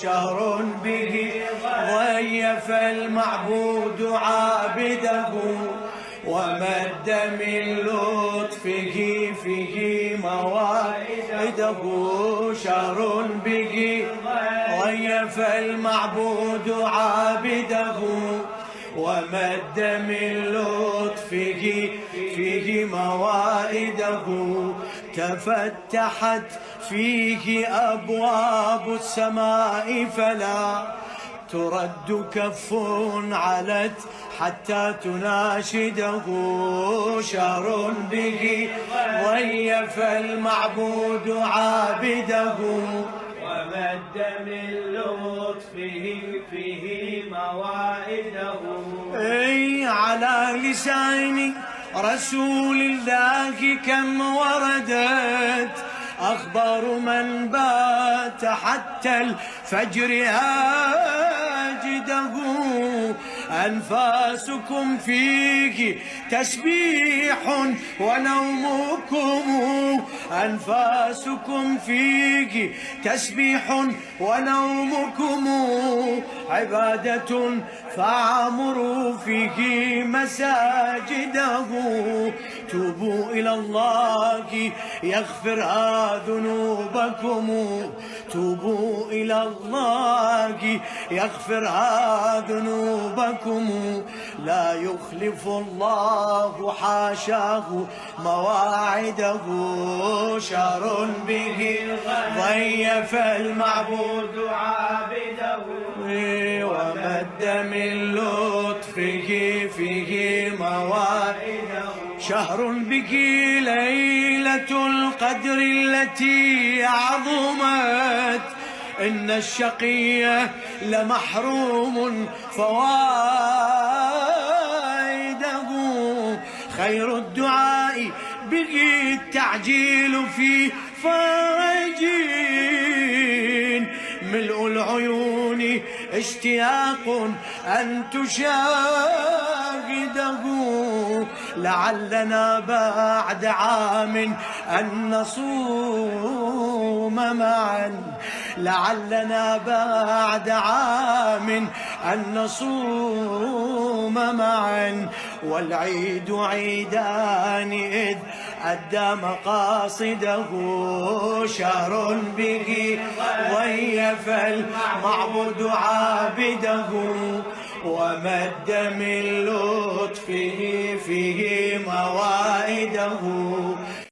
شهر به ضيف المعبود عابده ومد من لطفه فيه مواعده. شهر به ضيف المعبود عابده ومد من لطفه فيه موائده. تفتحت فيه أبواب السماء فلا ترد كف علت حتى تناشده. شهر به ضيف المعبود عابده ومد من لطفه فيه موائده. على لسان رسول الله كم وردت أخبار من بات حتى الفجر آجده. أنفاسكم فيه تسبيح ونومكم أنفاسكم فيه تسبيح ونومكم عبادة فاعمروا فيه مساجده. توبوا إلى الله يغفر ذنوبكم توبوا إلى الله يغفر ذنوبكم. لا يخلف الله حاشاه مواعده. شهر به ضيف المعبود عابده ومد من لطفه فيه مواعده. شهر به ليلة القدر التي عظمت إن الشقي لمحروم فوائده. خير الدعاء به التعجيل في فرج ملء العيون اشتياق أن تشاهده. لعلنا بعد عام أن نصوم معا لعلنا بعد عام أن نصوم معا والعيد عيدان إذ أدى مقاصده. شهر به ضيف المعبود عابده ومد من لطفه فيه موائده.